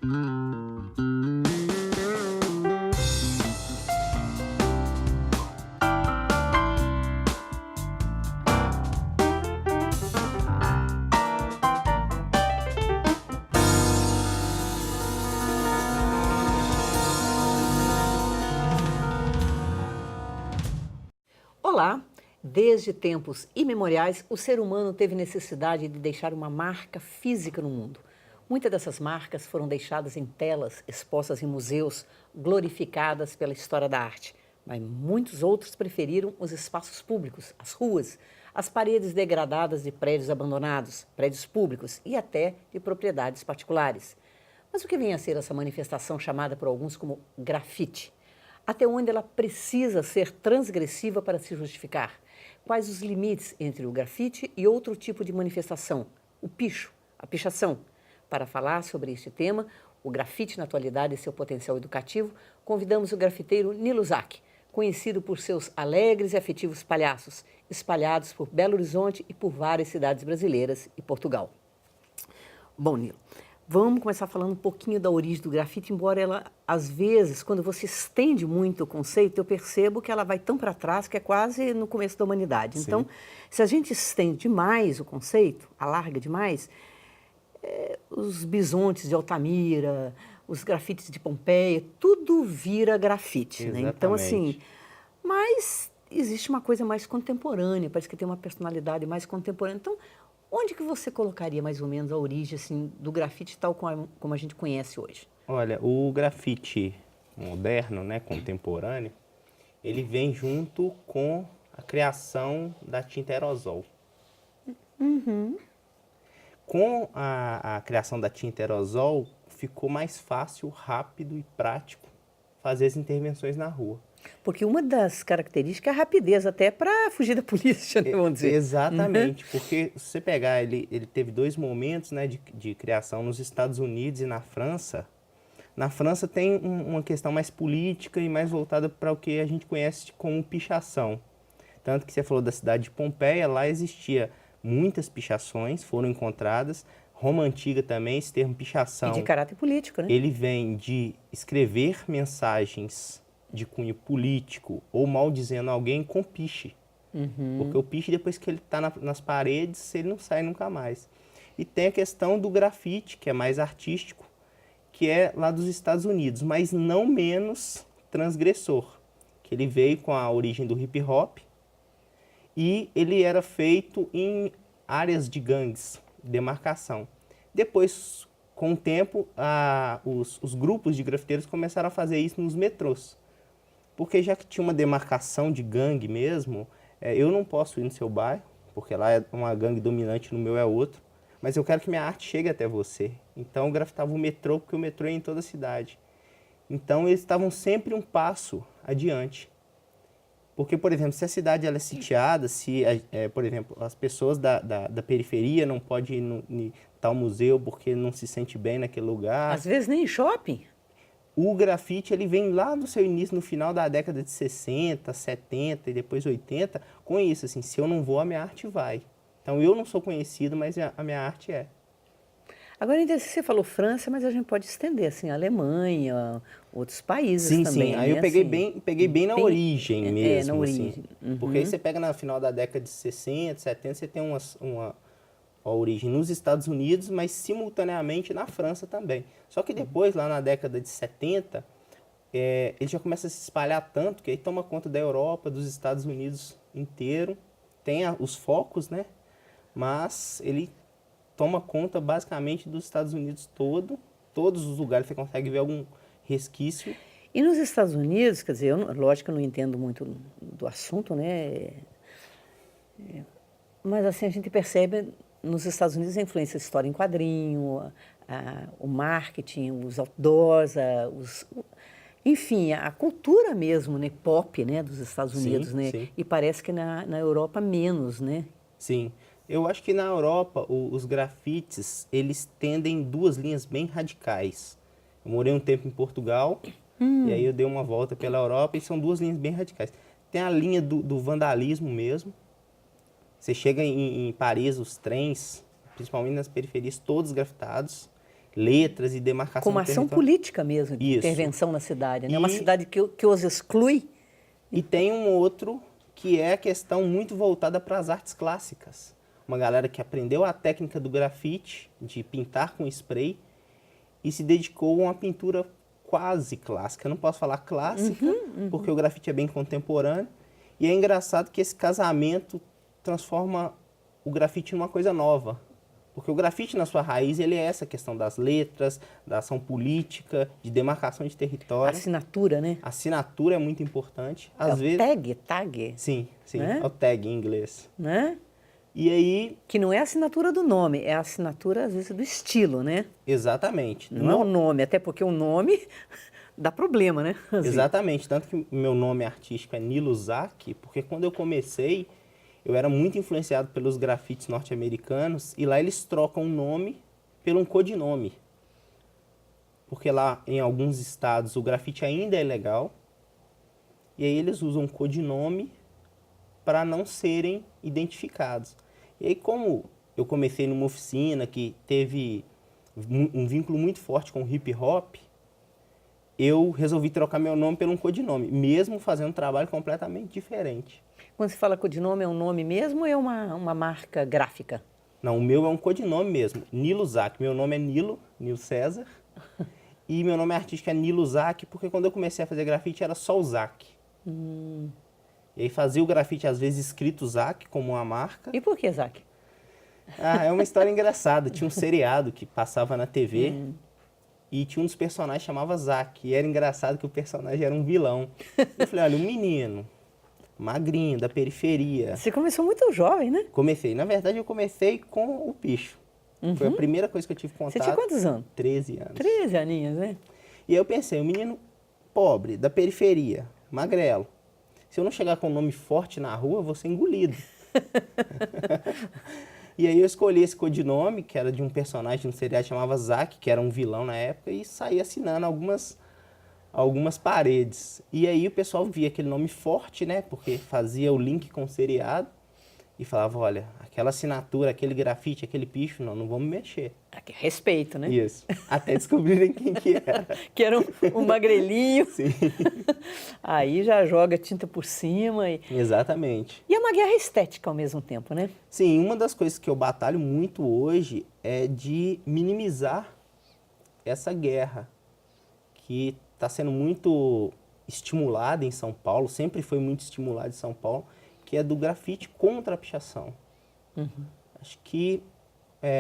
Olá! Desde tempos imemoriais, o ser humano teve necessidade de deixar uma marca física no mundo. Muitas dessas marcas foram deixadas em telas, expostas em museus, glorificadas pela história da arte. Mas muitos outros preferiram os espaços públicos, as ruas, as paredes degradadas de prédios abandonados, prédios públicos e até de propriedades particulares. Mas o que vem a ser essa manifestação chamada por alguns como grafite? Até onde ela precisa ser transgressiva para se justificar? Quais os limites entre o grafite e outro tipo de manifestação, o picho, a pichação? Para falar sobre este tema, o grafite na atualidade e seu potencial educativo, convidamos o grafiteiro Nilo Zac, conhecido por seus alegres e afetivos palhaços, espalhados por Belo Horizonte e por várias cidades brasileiras e Portugal. Bom, Nilo, vamos começar falando um pouquinho da origem do grafite, embora ela, às vezes, quando você estende muito o conceito, eu percebo que ela vai tão para trás que é quase no começo da humanidade. Sim. Então, se a gente estende demais o conceito, alarga demais, os bisontes de Altamira, os grafites de Pompeia, tudo vira grafite, né? Então, assim, mas existe uma coisa mais contemporânea, parece que tem uma personalidade mais contemporânea. Então, onde que você colocaria mais ou menos a origem assim, do grafite tal como a gente conhece hoje? Olha, o grafite moderno, né, contemporâneo, ele vem junto com a criação da tinta aerosol. Com a criação da tinta aerosol, ficou mais fácil, rápido e prático fazer as intervenções na rua. Porque uma das características é a rapidez, até para fugir da polícia, né, vamos dizer. Exatamente, porque se você pegar, ele teve dois momentos, né, de criação nos Estados Unidos e na França. Na França tem uma questão mais política e mais voltada para o que a gente conhece como pichação. Tanto que você falou da cidade de Pompeia, lá existia muitas pichações, foram encontradas. Roma Antiga também, esse termo pichação. E de caráter político, né? Ele vem de escrever mensagens de cunho político ou maldizendo alguém com piche. Porque o piche, depois que ele está nas paredes, ele não sai nunca mais. E tem a questão do grafite, que é mais artístico, que é lá dos Estados Unidos, mas não menos transgressor, que ele veio com a origem do hip hop e ele era feito em áreas de gangues, demarcação. Depois, com o tempo, os grupos de grafiteiros começaram a fazer isso nos metrôs. Porque já que tinha uma demarcação de gangue mesmo, eu não posso ir no seu bairro, porque lá é uma gangue dominante, no meu é outro, mas eu quero que minha arte chegue até você. Então eu grafitava o metrô, porque o metrô é em toda a cidade. Então eles estavam sempre um passo adiante. Porque, por exemplo, se a cidade ela é sitiada, se, por exemplo, as pessoas da periferia não podem ir em tal museu porque não se sente bem naquele lugar. Às vezes nem em shopping. O grafite ele vem lá no seu início, no final da década de 60, 70 e depois 80, com isso, assim, se eu não vou, a minha arte vai. Então eu não sou conhecido, mas a minha arte é. Agora, ainda você falou França, mas a gente pode estender, assim, a Alemanha, outros países sim, também, sim. Aí né? eu peguei, assim, peguei bem na origem mesmo, na origem. assim. Porque aí você pega no final da década de 60, 70, você tem uma origem nos Estados Unidos, mas simultaneamente na França também. Só que depois, lá na década de 70, ele já começa a se espalhar tanto que aí toma conta da Europa, dos Estados Unidos inteiro. Tem os focos, né? Mas ele toma conta basicamente dos Estados Unidos todo. Todos os lugares você consegue ver algum resquício. E nos Estados Unidos, quer dizer, lógico que eu não entendo muito do assunto, né? Mas assim, a gente percebe nos Estados Unidos a influência da história em quadrinho, o marketing, os outdoors, enfim, a cultura mesmo, né, pop, né, dos Estados Unidos, Sim, né? sim. E parece que na Europa menos, né? Sim. Eu acho que na Europa os grafites, eles tendem duas linhas bem radicais. Eu morei um tempo em Portugal, e aí eu dei uma volta pela Europa, e são duas linhas bem radicais. Tem a linha do vandalismo mesmo. Você chega em Paris, os trens, principalmente nas periferias, todos grafitados. letras e demarcação Como de ação território. política mesmo, de Isso. intervenção na cidade, né? E- Uma cidade que os exclui. E tem um outro que é a questão muito voltada para as artes clássicas. Uma galera que aprendeu a técnica do grafite, de pintar com spray, e se dedicou a uma pintura quase clássica. Eu não posso falar clássica, porque o grafite é bem contemporâneo. E é engraçado que esse casamento transforma o grafite numa coisa nova. Porque o grafite, na sua raiz, ele é essa questão das letras, da ação política, de demarcação de território. Assinatura, né? A assinatura é muito importante. É Às o vezes... tag, Sim, né? é o tag em inglês. né? E aí, Que não é a assinatura do nome, é a assinatura, às vezes, do estilo, né? exatamente. Não é o nome, até porque o nome dá problema, né? Às vezes. Exatamente, tanto que meu nome artístico é Nilo Zak, porque quando eu comecei, eu era muito influenciado pelos grafites norte-americanos, e lá eles trocam o nome pelo um codinome. Porque lá, em alguns estados, o grafite ainda é legal, e aí eles usam um codinome para não serem identificados. E aí, como eu comecei numa oficina que teve um vínculo muito forte com o hip hop, eu resolvi trocar meu nome por um codinome, mesmo fazendo um trabalho completamente diferente. Quando se fala codinome, é um nome mesmo ou é uma marca gráfica? Não, o meu é um codinome mesmo, Nilo Zak. Meu nome é Nilo César, e meu nome artístico é Nilo Zak, porque quando eu comecei a fazer grafite era só o Zak. E aí fazia o grafite, às vezes, escrito Zak, como uma marca. E por que, Zac? Ah, é uma história engraçada. Tinha um seriado que passava na TV e tinha um dos personagens que chamava Zack. E era engraçado que o personagem era um vilão. Eu falei, olha, um menino, magrinho, da periferia. Você começou muito jovem, né? Comecei. Na verdade, eu comecei com o picho. Foi a primeira coisa que eu tive contato. Você tinha quantos anos? 13 anos. 13 aninhos, né? E aí eu pensei, um menino pobre, da periferia, magrelo. Se eu não chegar com um nome forte na rua, eu vou ser engolido. E aí eu escolhi esse codinome, que era de um personagem no seriado que chamava Zack, que era um vilão na época, e saí assinando algumas paredes. E aí o pessoal via aquele nome forte, né? Porque fazia o link com o seriado e falava, olha, aquela assinatura, aquele grafite, aquele picho, não vamos mexer. Aqui, respeito, né? Isso. Até descobrirem quem que era. Que era um magrelinho. Sim. Aí já joga tinta por cima. Exatamente. E é uma guerra estética ao mesmo tempo, né? Sim, uma das coisas que eu batalho muito hoje é de minimizar essa guerra que está sendo muito estimulada em São Paulo, sempre foi muito estimulada em São Paulo, que é do grafite contra a pichação. Acho que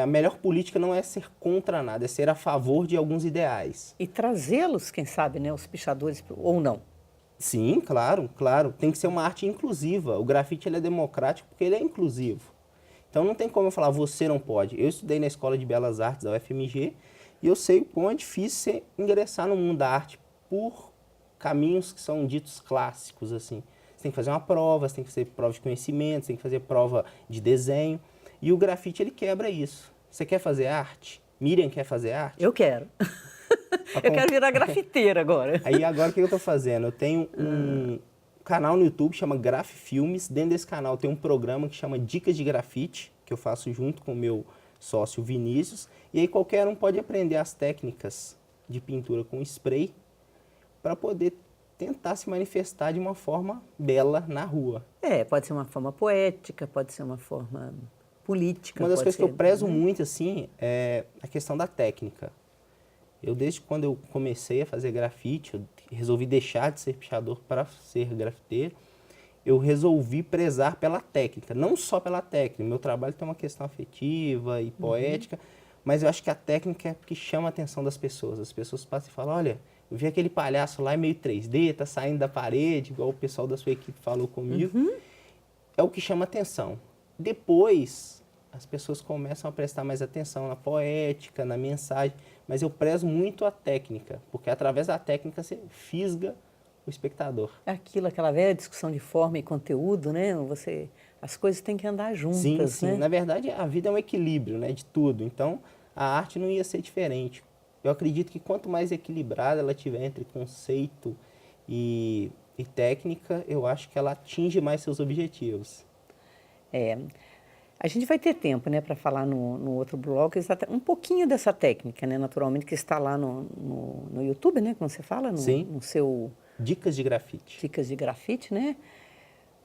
a melhor política não é ser contra nada, é ser a favor de alguns ideais. E trazê-los, quem sabe, né? Os pichadores, ou não. Sim, claro, claro. Tem que ser uma arte inclusiva. O grafite ele é democrático porque ele é inclusivo. Então não tem como eu falar, você não pode. Eu estudei na Escola de Belas Artes da UFMG e eu sei o quão é difícil você ingressar no mundo da arte por caminhos que são ditos clássicos, assim. Você tem que fazer uma prova, você tem que fazer prova de conhecimento, você tem que fazer prova de desenho. E o grafite, ele quebra isso. Você quer fazer arte? Miriam quer fazer arte? Eu quero. Eu quero virar grafiteira agora. Aí agora o que eu estou fazendo? Eu tenho um canal no YouTube que chama Graf Filmes. Dentro desse canal tem um programa que chama Dicas de Grafite, que eu faço junto com o meu sócio Vinícius. E aí qualquer um pode aprender as técnicas de pintura com spray para poder tentar se manifestar de uma forma bela na rua. Pode ser uma forma poética, pode ser uma forma política. Uma das coisas que eu prezo né? muito, assim, é a questão da técnica. Eu, desde quando eu comecei a fazer grafite, eu resolvi deixar de ser pichador para ser grafiteiro, eu resolvi prezar pela técnica, não só pela técnica. Meu trabalho tem uma questão afetiva e poética, mas eu acho que a técnica é que chama a atenção das pessoas. As pessoas passam e falam, olha, eu vi aquele palhaço lá, é meio 3D, tá saindo da parede, igual o pessoal da sua equipe falou comigo. É o que chama atenção. Depois, as pessoas começam a prestar mais atenção na poética, na mensagem, mas eu prezo muito a técnica, porque através da técnica você fisga o espectador. Aquela velha discussão de forma e conteúdo, né? As coisas têm que andar juntas, Sim. né? Na verdade, a vida é um equilíbrio, né, de tudo. Então, a arte não ia ser diferente. Eu acredito que quanto mais equilibrada ela tiver entre conceito e técnica, eu acho que ela atinge mais seus objetivos. A gente vai ter tempo, né, para falar no outro bloco um pouquinho dessa técnica, né, naturalmente, que está lá no YouTube, né, como você fala, Sim. no seu Dicas de grafite. Dicas de Grafite, né?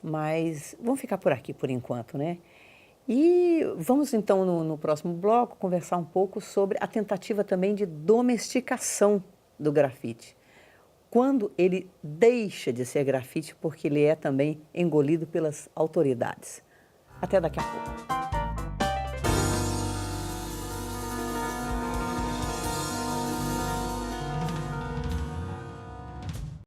Mas vamos ficar por aqui por enquanto, né? E vamos então no próximo bloco conversar um pouco sobre a tentativa também de domesticação do grafite. Quando ele deixa de ser grafite porque ele é também engolido pelas autoridades. Até daqui a pouco.